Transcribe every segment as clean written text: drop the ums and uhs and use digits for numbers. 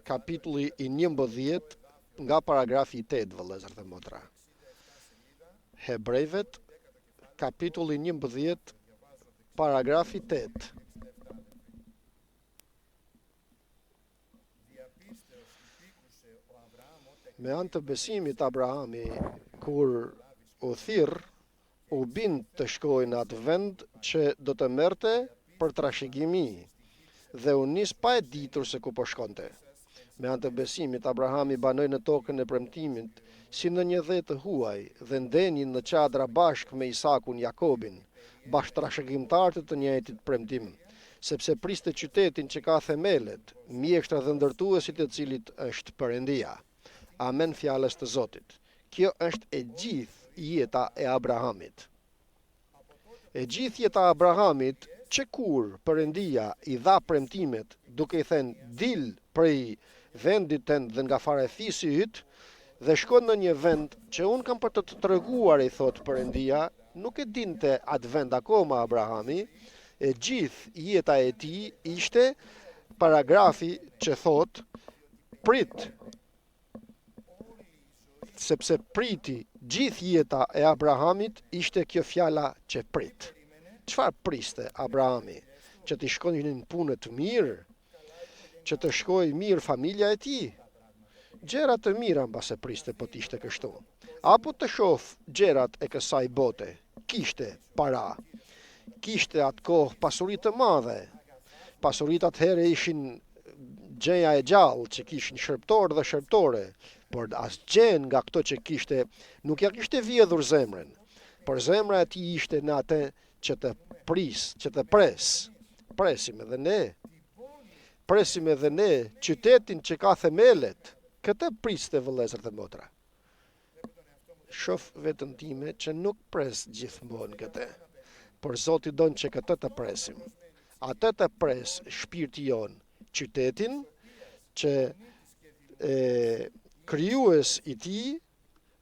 kapitulli i 11 nga paragrafi 8, vëllezër dhe motra. Hebrejvet, kapitulli 11, paragrafi 8. Me anë të besimit Abrahami, kur u thirr, u bind të shkojë në atë vend që do të merrte për trashëgimi, dhe u nis pa e ditur se ku po shkonte. Me anë të besimit Abrahami banoi në tokën e premtimit si në një dhe të huaj dhe ndeni në qadra bashkë me Isakun Jakobin, bashkë trashëgimtar të njëjtit premtim, sepse priste qytetin që ka themelet, mjekështra dhe ndërtuesit e cilit është Perëndia. Amen fjalës të Zotit. Kjo është e gjithë jeta e Abrahamit. E gjithë jeta e Abrahamit, që kur Perëndia i dha premtimet, duke i thënë dil prej vendit tënd dhe nga farefisi yt, dhe shkon në një vend që unë kam për të treguar, i thot Perëndia, nuk e dinte atë vend akoma Abrahami. E gjithë jeta e tij ishte paragrafi që thot prit, sepse priti. Gjithë jeta e Abrahamit ishte kjo fjala që prit. Çfarë priste Abrahami? Që të shkonin në punë të mirë, që të shkojë mirë familja e tij. Gjëra të mira mbase priste po të ishte kështu. Apo të shoh gjërat e kësaj bote. Kishte para. Kishte atë kohë pasuri të madhe. Pasuritë atëherë ishin gjëja e gjallë, që kishin shërptor dhe shërptore, por asgjë nga këto që kishte nuk ja kishte vjedhur zemrën, por zemra e tij ishte në atë që të pris, që të pres. Presim edhe ne. Presim edhe ne qytetin që ka themelet. Këtë priste, vëllezër dhe motra. Shof vetën time që nuk pres gjithmonë këtë, por Zoti don që këtë të presim. Atë të pres shpirti jon, qytetin që krijues i tij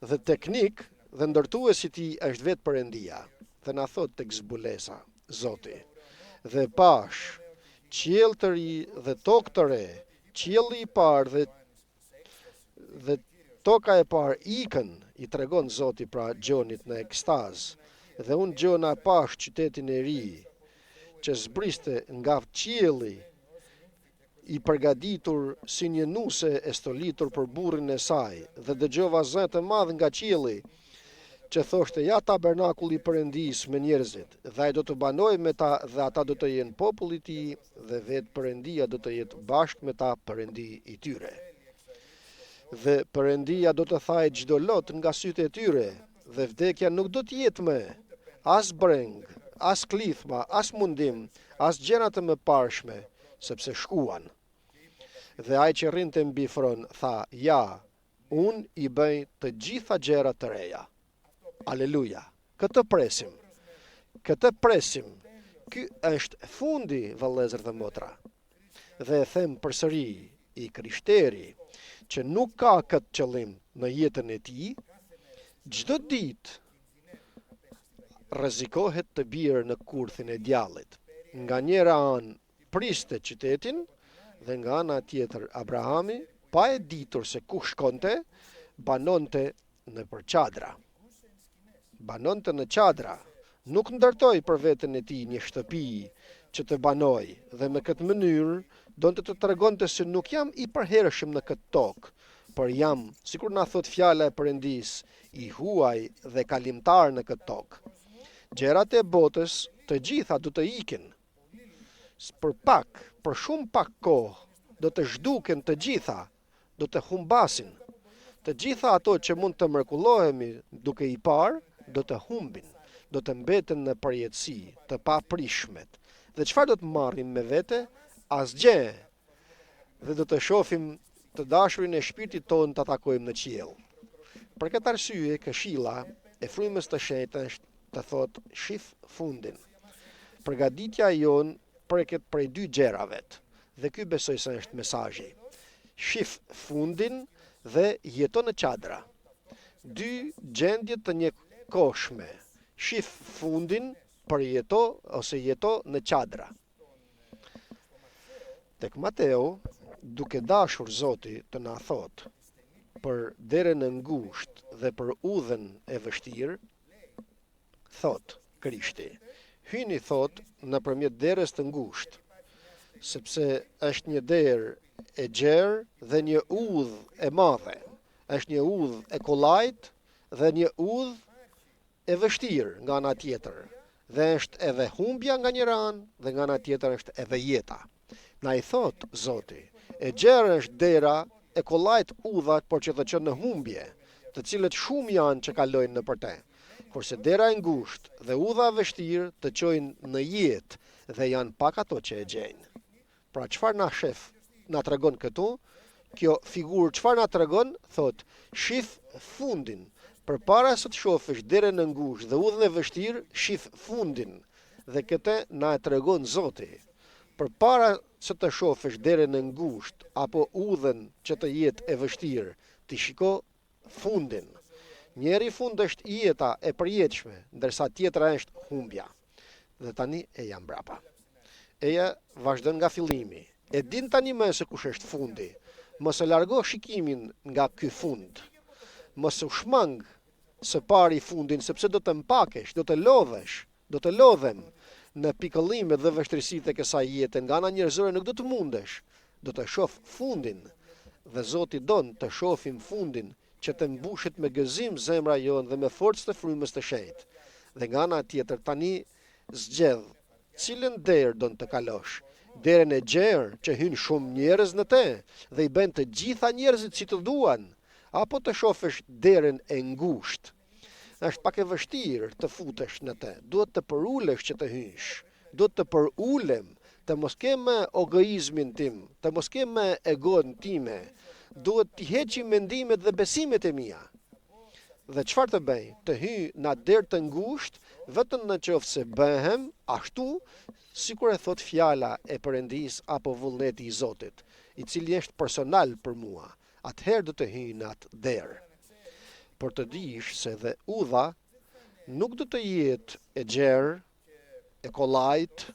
dhe teknik dhe ndërtues i tij është vetë Perëndia. Dhe na thot tek zbulesa Zoti, dhe pash qiell të ri dhe tokë të re, qielli i parë dhe toka e parë ikën, i tregon Zoti pra Gjonit në ekstaz. Dhe unë Gjona pash qytetin e ri që zbriste nga qielli, i përgatitur si një nuse e stolitur për burrin e saj, dhe dëgjova zë të madh nga qielli, që thoshte ja tabernakulli i Perëndisë me njerëzit, dhe ai do të banojë me ta dhe ata do të jenë populli i tij dhe vetë Perëndia do të jetë bashkë me ta Perëndi i tyre. Dhe Perëndia do të thajë çdo lot nga sytë e tyre, dhe vdekja nuk do të jetë më as breng, as klithma, as mundim, as gjëra të mëparshme, sepse shkuan. Dhe ai që rrinte mbi fron tha, ja, unë i bëj të gjitha gjërat të reja. Aleluja. Këtë presim. Këtë presim. Ky është fundi, vëllezër dhe motra. Dhe e them përsëri, i krishteri që nuk ka këtë qëllim në jetën e tij, çdo ditë rrezikohet të bjerë në kurthin e djallit. Nga njëra anë priste qytetin, dhe nga ana tjetër Abrahami, pa e ditur se ku shkonte, banonte në për qadra. Banonte në qadra. Nuk ndërtoi për veten e tij një shtëpi që të banoj, dhe me këtë mënyrë donte të tregonte se nuk jam i përhershëm në këtë tokë, por jam, sikur na thot fjala e Perëndis, i huaj dhe kalimtar në këtë tokë. Gjërat e botës të gjitha do të ikin. Për shumë pak kohë, do të zhduken të gjitha, do të humbasin. Të gjitha ato që mund të mrekullohemi duke i parë, do të humbin, do të mbeten në përjetësi, të paprishmet. Dhe çfarë do të marrim me vete? Asgjë. Dhe do të shohim të dashurin e shpirtit tonë të takojmë në qiell. Për këtë arsye, këshilla e frymës të shenjtë është të thotë shif fundin. Përgatitja jon preket prej dy gjërave, dhe ky besoj se është mesazhi. Shif fundin dhe jeto në qadra. Dy gjendje të njëkohshme. Shif fundin për jeto ose jeto në qadra. Tek Mateu, duke dashur Zoti të na thot për derën e ngushtë dhe për udhën e vështirë, thot Krishti, hyni thot nëpërmjet derës të ngushtë, sepse është një derë e gjerë dhe një udhë e madhe, është një udhë e kollajt dhe një udhë e vështirë nga ana tjetër, dhe është edhe humbja nga njëra anë dhe nga ana tjetër është edhe jeta. Na i thot Zoti, e gjerë është dera, e kollajt udhat, por që të qenë në humbje, të cilët shumë janë që kalojnë nëpër te. Kurse dera e ngushtë dhe udha e vështirë të çojnë në jetë dhe janë pak ato që e gjejnë. Pra çfarë na shef, na tregon këtu? Kjo figurë çfarë na tregon? Thot, shif fundin. Përpara se të shohësh derën e ngushtë dhe udhën e vështirë, shif fundin. Dhe këtë na e tregon Zoti. Përpara se të shohësh derën e ngushtë apo udhën që të jetë e vështirë, ti shiko fundin. Njeri fund është jeta e përjetshme, ndërsa tjetra është humbja. Dhe tani e jam brapa. Eja vazhdon nga fillimi. E din tani më se kush është fundi. Mos e largo shikimin nga ky fund. Mos u shmang së pari fundin, sepse do të mpakesh, do të lodhem në pikëllimet dhe vështirësitë e kësaj jete. Nga ana njerëzore nuk do të mundesh, do të shoh fundin. Dhe Zoti don të shohim fundin, që të mbushet me gëzim zemra jonë dhe me forcë të frymës të shejtë. Dhe nga ana tjetër tani zgjedh cilën derë don të kalosh. Derën e gjerë që hyn shumë njerëz në te dhe i bën të gjitha njerëzit si të duan, apo të shohësh derën e ngushtë. Është pak e vështirë të futesh në te. Duhet të përulesh që të hysh. Duhet të përulem, të mos ke më egoizmin tim, të mos ke më egon time. Duhet të heqi mendimet dhe besimet e mia. Dhe çfarë të bëj? Të hyj në atë derë të ngushtë, vetëm në qoftë se bëhem ashtu, sikur e thot fjala e Perëndis apo vullneti i Zotit, i cili është personal për mua. Atëherë do të hyj në atë derë. Por të dish se dhe udha nuk do të jetë e gjerë, e kollajt,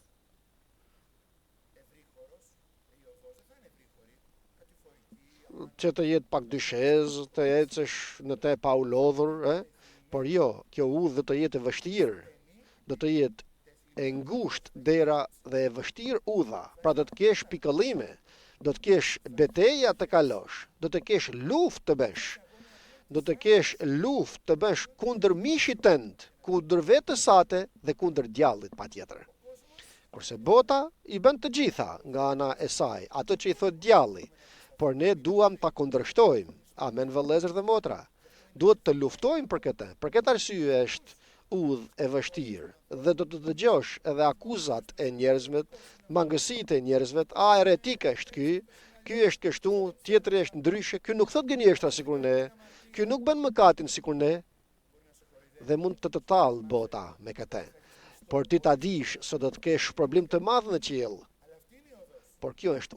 që të jetë pak dyshez, të ecësh në te pa u lodhur, por jo, kjo udhë do të jetë e vështirë, do të jetë e ngushtë dera dhe e vështirë udha, pra do të kesh pikëllime, do të kesh betejë të kalosh, do të kesh luftë të bësh. Do të kesh luftë të bësh kundër mishit tënd, kundër vetes sate dhe kundër djallit patjetër. Kurse bota i bën të gjitha nga ana e saj, ato që i thot djalli, por ne duam ta kundërshtojmë. Amen vëllezër dhe motra. Duhet të luftojmë për këtë. Për këtë arsye është udhë e vështirë dhe do të dëgjosh edhe akuzat e njerëzve, mangësitë e njerëzve, a heretik është ky është kështu, tjetri është ndryshe, ky nuk thot gënjeshtra sikur ne, ky nuk bën mëkatin sikur ne, dhe mund të tallë bota me këtë. Por ti ta dish se do të kesh problem të madh në qiell. Por kjo është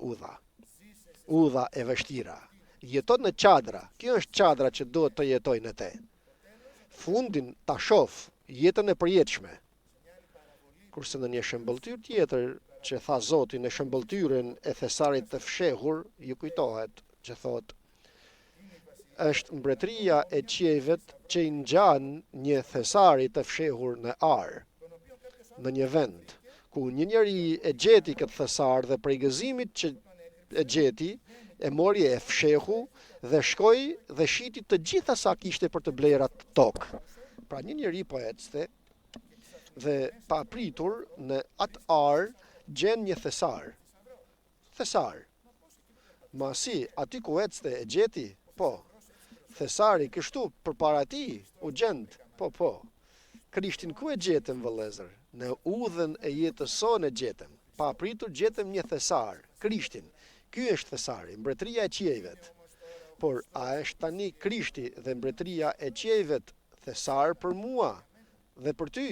udha e vështira. Jeton në çadra, kjo është çadra që duhet të jetoj në te. Fundin ta shoh, jetën e përjetshme. Kurse në një shëmbëltyr tjetër që tha Zoti në shëmbëltyrën e thesarit të fshehur, ju kujtohet që thot, është mbretëria e qiejvet që i ngjan një thesari të fshehur në Ar, në një vend, ku një njeri e gjeti këtë thesar dhe prej gëzimit që e gjeti, e mori e fshehu dhe shkoi dhe shiti të gjitha sa kishte për të blerat tokë. Pra një njeri po ecte dhe pa pritur në atë Ar gjen një thesar. Ma si, aty ku ecte e gjeti? Po. Thesari kështu përpara ti u gjend? Po. Krishtin ku e gjetëm vëllezër? Në udhën e jetës sonë e gjetëm. Pa pritur gjetëm një thesar, Krishtin. Ky është thesari, mbretëria e qiejvet. Por a është tani Krishti dhe mbretëria e qiejvet thesar për mua dhe për ty?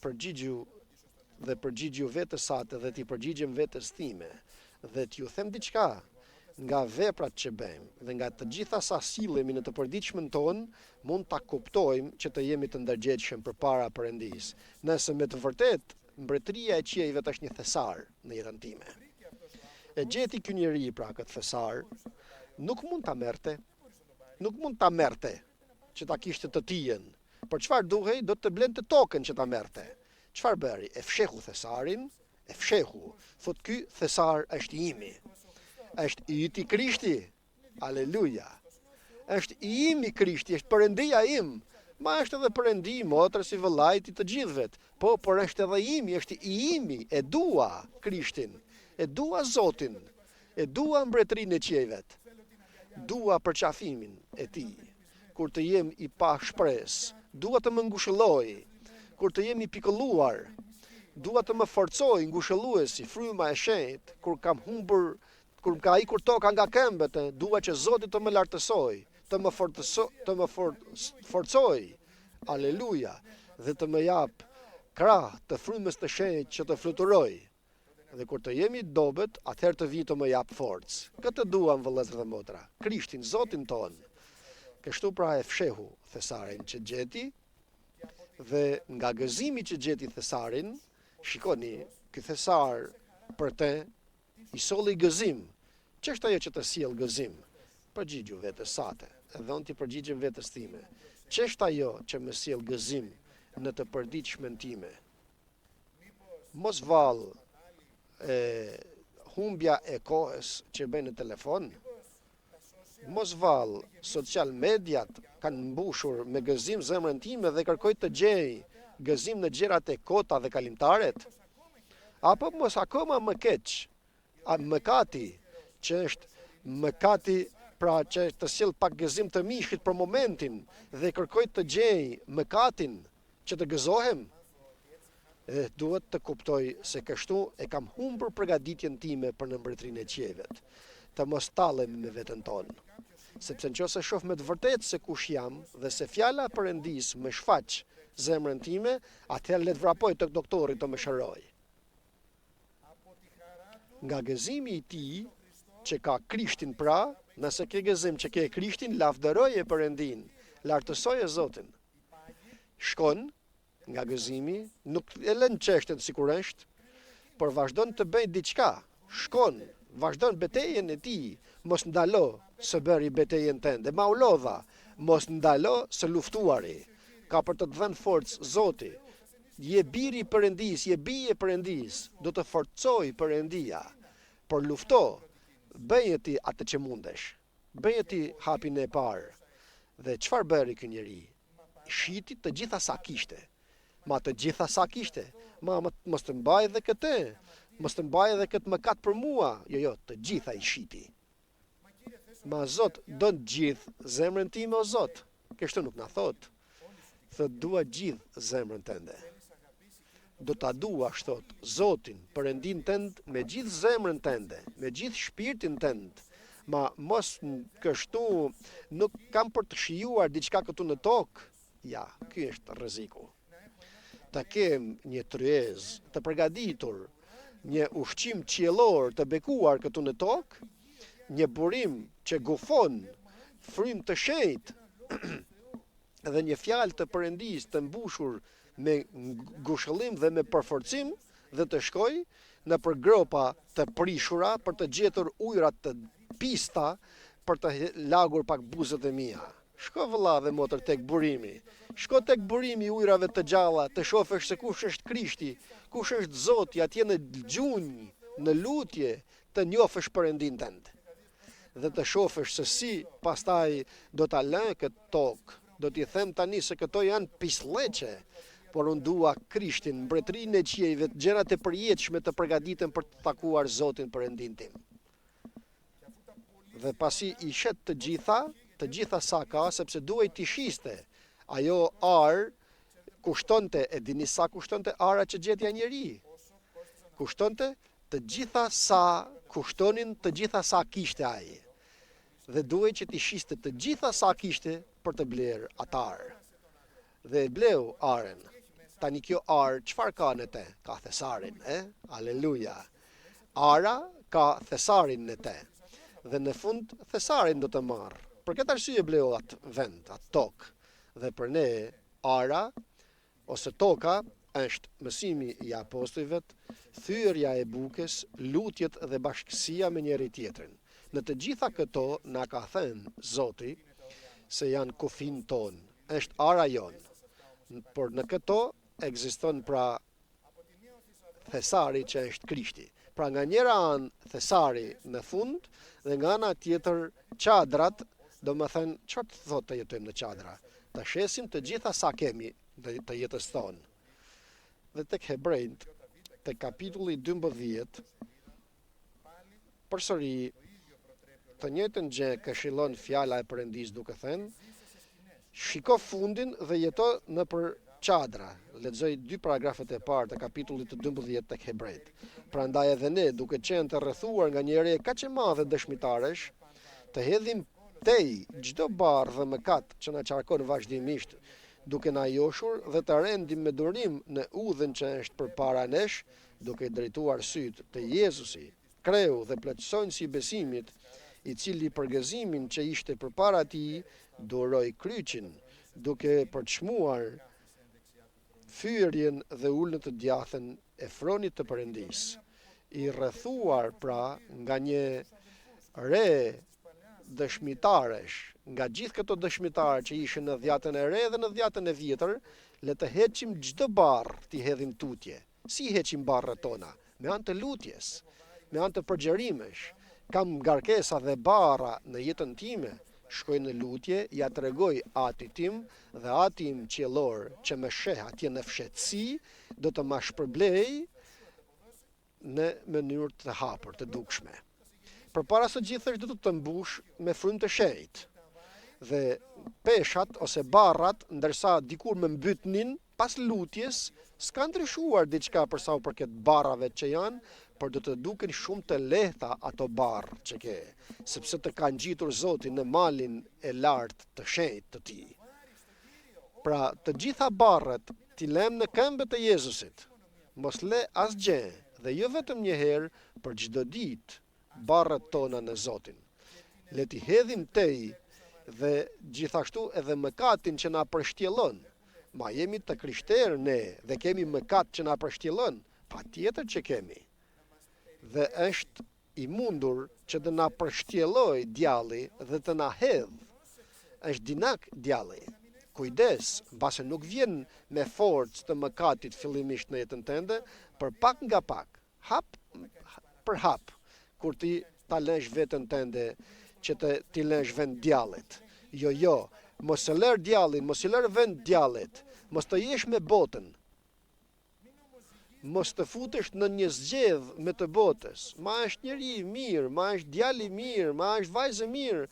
Përgjigju vetës sate dhe ti përgjigjem vetës time dhe t'ju them diçka nga veprat që bëjmë dhe nga të gjitha sa sillemi në të përditshmën tonë, mund ta kuptojmë që të jemi të ndërgjegjshëm përpara Perëndis. Nëse me të vërtet mbretëria e qiejve është një thesar në jetën time. E gjeti ky njeri pra këtë thesar, nuk mund ta merrte, nuk mund ta merrte që ta kishte të tijen. Por çfarë duhej? Do të blente tokën që ta merrte. Çfarë bëri? E fshehu thesarin, e fshehu. Thot ky thesar është imi. Është i yti Krishti. Aleluja. Është i imi Krishti, është Perëndia im. Ma është edhe Perëndi i motrës, i vëllait, i të gjithëve. Po, por është edhe imi, është i imi. E dua Krishtin, e dua Zotin, e dua mbretërinë e qiejvet. Dua përqafimin e tij. Kur të jem i pa shpresë, dua të më ngushëlloj. Kur të jem i pikëlluar, dua të më forcoj ngushëlluesi, fryma e shenjtë. Kur kam humbur, kur ka ikur toka nga këmbët, dua që Zoti të më lartësoj, të më forcoj. Aleluja, dhe të më jap krah të frymës të shenjtë që të fluturoj. Dhe kur të jemi dobët, atëherë të vi të më jap forcë. Këtë duam vëllezër dhe motra, Krishtin, Zotin ton. Kështu pra e fshehu thesarin që gjeti, dhe nga gëzimi që gjeti thesarin, shikoni, ky thesar për te i solli gëzim. Ç'është ajo që të sjell gëzim? Përgjigju vetes sate, edhe unë t'i përgjigjem vetes time. Ç'është ajo që më sjell gëzim në të përditshmën time? Mos vallë humbja e kohës që bën në telefon, mos vallë social mediat kanë mbushur me gëzim zemrën time dhe kërkoj të gjej gëzim në gjërat e kota dhe kalimtaret, apo mos akoma më keq, mëkati që është mëkati pra që të sjell pak gëzim të mishit për momentin dhe kërkoj të gjej mëkatin që të gëzohem. Duhet të kuptoj se kështu e kam humbur përgatitjen time për në mbretërinë e qiejvet, të mos tallem me veten tonë. Sepse nëse shoh me të vërtetë se kush jam dhe se fjala e Perëndis më shfaq zemrën time, atëherë le të vrapoj tek doktori të më shëroj. Nga gëzimi i tij që ka Krishtin pra, nëse ke gëzim që ke Krishtin, lavdëroje Perëndin, lartësoje Zotin. Shkon nga gëzimi, nuk e lën çështën sikur është, por vazhdon të bëj diçka. Shkon, vazhdon betejën e tij, mos ndalo së bëri betejën tënde, ma u lodha, mos ndalo së luftuari. Ka për të dhënë forcë Zoti. Je biri i Perëndis, je bije e Perëndis, do të forcoj Perëndia. Por lufto, bëje ti atë që mundesh. Bëje ti hapin e parë. Dhe çfarë bëri ky njeri? Shiti të gjitha sa kishte. Ma të gjitha sa kishte. Mos të mbaj edhe këtë. Mos të mbaj edhe këtë mëkat për mua. Jo, të gjitha i shiti. Ma Zot, do të gjithë zemrën time o Zot. Kështu nuk na thot. Thot dua gjithë zemrën tënde. Do ta duash thot Zotin, Perëndin tënd me gjithë zemrën tënde, me gjithë shpirtin tënd. Ma mos kështu nuk kam për të shijuar diçka këtu në tokë. Ja, ky është rreziku. Ta kem një tryezë të përgatitur, një ushqim qiellor të bekuar këtu në tokë, një burim që gufon, frymë të shenjtë, dhe një fjalë të Perëndis të mbushur me ngushëllim dhe me përforcim, dhe të shkoj në për gropa të prishura për të gjetur ujrat të pista për të lagur pak buzët e mia. Shko vëlla dhe motër tek burimi. Shko tek burimi i ujrave të gjalla, të shofësh se kush është Krishti, kush është Zoti, atje në gjunjë, në lutje, të njofësh Perëndin tënd. Dhe të shofësh se si pastaj do ta lë këtë tokë. Do t'i them tani se këto janë pisleqe, por unë dua Krishtin, mbretërinë e qiejve, gjërat e përjetshme të përgatiten për të takuar Zotin Perëndin tim. Dhe pasi i shet të gjitha sa ka, sepse duhet t'i shiste. Ajo ar kushtonte, e dini sa kushtonte ara që gjetja njeri? Kushtonte të gjitha sa kushtonin të gjitha sa kishte ai. Dhe duhet që t'i shiste të gjitha sa kishte për të blerë atar. Dhe bleu aren. Tani kjo arë, çfarë ka në te? Ka thesarin, Aleluja. Ara ka thesarin në te. Dhe në fund, thesarin do të marë. Për këtë arsye bleu atë vend, atë tokë. Dhe për ne, ara, ose toka, është mësimi i apostujve, thyrja e bukës, lutjet dhe bashkësia me njëri tjetrin. Në të gjitha këto na ka thënë Zoti se janë kufin ton, është ara jon. Por në këto ekziston pra thesari që është Krishti. Pra nga njëra anë thesari në fund dhe nga ana tjetër çadrat, do më thënë çfarë të thotë të jetojmë në çadra? Të shesim të gjitha sa kemi të jetës tonë. Dhe tek Hebrejt, tek kapitulli 12, përsëri të njëjtën gjë këshillon fjala e Perëndis duke thënë: shiko fundin dhe jeto nëpër çadra. Lexoj 2 paragrafet e parë të kapitullit të 12 tek Hebrejt. Prandaj edhe ne, duke qenë të rrethuar nga një erë kaq e madhe dëshmitaresh, të hedhim tej çdo barë dhe mëkat që na qarkon vazhdimisht, duke na joshur dhe të rendim me durim në udhën që është përpara nesh, duke drejtuar syt te Jezusi, kreu dhe plotësonësi i besimit, i cili për gëzimin që ishte përpara tij duroi kryqin, duke përçmuar fyrjen dhe ulën të djathën e fronit të Perëndis, i rrethuar pra nga një re dëshmitaresh, nga gjithë këto dëshmitarë që ishin në dhjatën e re dhe në dhjatën e vjetër, le të heqim çdo barr, t'i hedhim tutje. Si heqim barrat tona? Me anë të lutjes, me anë të përgjërimesh. Kam ngarkesa dhe barra në jetën time, shkoj në lutje, ja tregoj atit tim dhe atim qiellor që më sheh atje në fshehtësi, do të ma shpërblej në mënyrë të hapur, të dukshme. Përpara së gjithësh do të mbush me frymë të shenjtë. Dhe peshat ose barrat, ndërsa dikur më mbytnin pas lutjes, s'ka ndryshuar diçka për sa u përket barrave që janë, por do të duken shumë të lehta ato barë që ke, sepse të ka ngjitur Zoti në malin e lartë të shenjtë të tij. Pra, të gjitha barrat t'i lëm në këmbët e Jezusit. Mos le asgjë, dhe jo vetëm një herë, për çdo ditë barrat tona në Zotin. Le t'i hedhim tej dhe gjithashtu edhe mëkatin që na përshtjellon. Ma jemi të krishterë ne dhe kemi mëkat që na përshtjellon, patjetër që kemi. Dhe është i mundur që të na përshtjelloj djalli dhe të na hedh. Është dinak djalli. Kujdes, mbase nuk vjen me forcë të mëkatit fillimisht në jetën tënde, për pak nga pak, hap për hap, kur ti ta lësh veten tënde që ti lësh vend djallit. Jo, mos e lër djallin, mos i lër vend djallit, mos të jesh me botën. Mos të futesh në një zgjedh me të botës. Ma është njeri i mirë, ma është djali i mirë, ma është vajzë e mirë.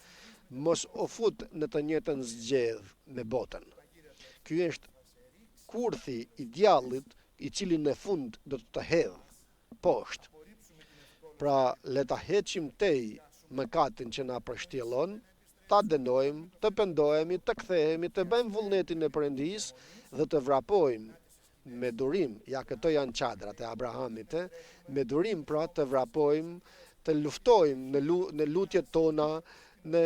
Mos o fut në të njëjtën zgjedh me botën. Ky është kurthi i djallit, i cili në fund do të hedh poshtë. Pra, le ta heqim tej mëkatin që na përshtjellon, ta dënojmë, të pendohemi, të kthehemi, të bëjmë vullnetin e Perëndis dhe të vrapojmë me durim, ja këto janë çadrat e Abrahamit, me durim pra të vrapojmë, të luftojmë në lutjet tona, në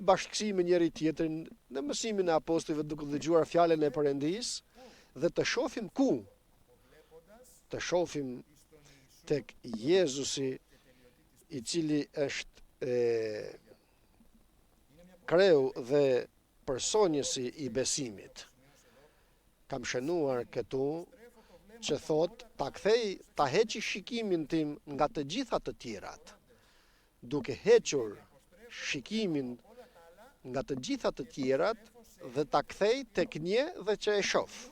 bashkësi me njëri tjetrin, në mësimin e apostujve duke dëgjuar fjalën e Perëndis dhe të shohim ku? Të shohim tek Jezusi, i cili është kreu dhe personjësi i besimit. Kam shënuar këtu që thot, ta heqi shikimin tim nga të gjitha të tjerat. Duke hequr shikimin nga të gjitha të tjerat dhe ta kthej tek një dhe që e shoh.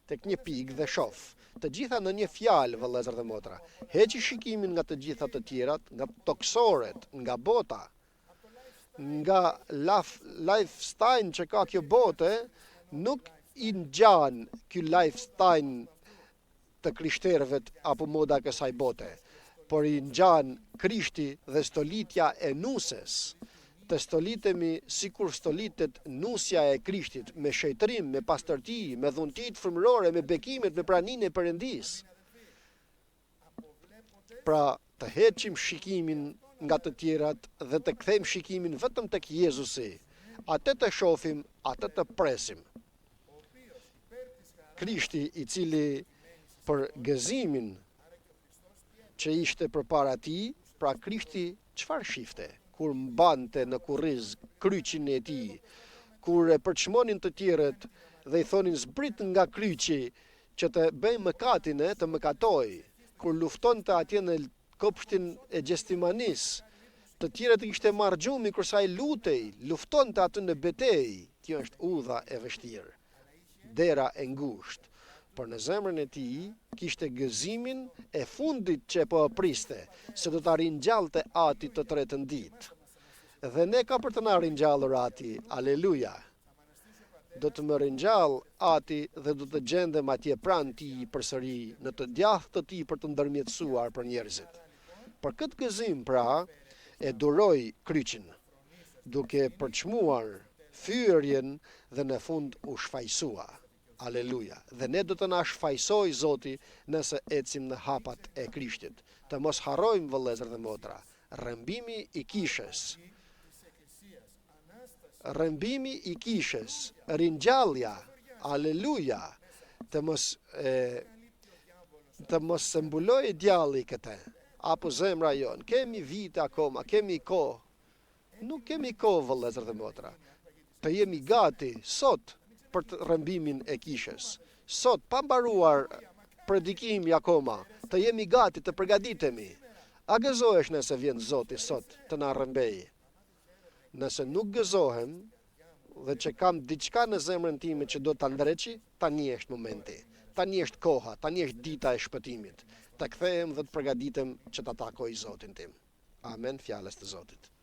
Tek një pikë dhe shoh. Të gjitha në një fjalë, vëllezër dhe motra. Heqi shikimin nga të gjitha të tjerat, nga toksoret, nga bota, nga lifestyle që ka kjo bote, nuk i ngjan ky lifestyle të krishterëve apo moda e kësaj bote, por i ngjan Krishti dhe stolitja e nuses. Të stolitemi sikur stolitet nusja e Krishtit, me shejtërim, me pastërti, me dhuntit frymërore, me bekimet, me praninë e Perëndis. Pra, të heqim shikimin nga të tjerat dhe të kthejmë shikimin vetëm tek Jezusi. Atë të shohim, atë të presim. Krishti, i cili për gëzimin që ishte përpara tij, pra Krishti çfarë shifte kur mbante në kurriz kryqin e tij, kur e përçmonin të tjerët dhe i thonin zbrit nga kryqi që të bëj mëkatin e të mëkatoj, kur luftonte atje në kopshtin e Gjestimanis, të tjerët i kishte marrë gjumi kurse ai lutej, luftonte aty në betejë. Kjo është udha e vështirë, dera e ngushtë. Por në zemrën e tij kishte gëzimin e fundit që po priste, se do ta ringjallte Ati të tretën ditë. Dhe ne ka për të na ringjallur Ati, aleluja. Do të më ringjall Ati dhe do të gjendem atje pranë tij përsëri në të djathtë të tij për të ndërmjetësuar për njerëzit. Për këtë gëzim pra e duroj kryqin, duke përçmuar fyerjen dhe në fund u shfaqsua. Aleluja. Dhe ne do të na shfaqsoj Zoti nëse ecim në hapat e Krishtit. Të mos harrojmë vëllezër dhe motra, rrëmbimi i kishës. Rrëmbimi i kishës, ringjallja, aleluja, të mos se mbuloj djalli këtë, apo zemra jon, kemi vite akoma, kemi kohë. Nuk kemi kohë vëllezër dhe motra. Të jemi gati sot për të rrëmbimin e kishës. Sot, pa mbaruar predikimi akoma, të jemi gati të përgatitemi. A gëzohesh nëse vjen Zoti sot të na rrëmbej? Nëse nuk gëzohem dhe që kam diçka në zemrën time që do ta ndreqi, tani është momenti. Tani është koha, tani është dita e shpëtimit. Të kthehem dhe të përgatitem që ta takoj Zotin tim. Amen, fjalës të Zotit.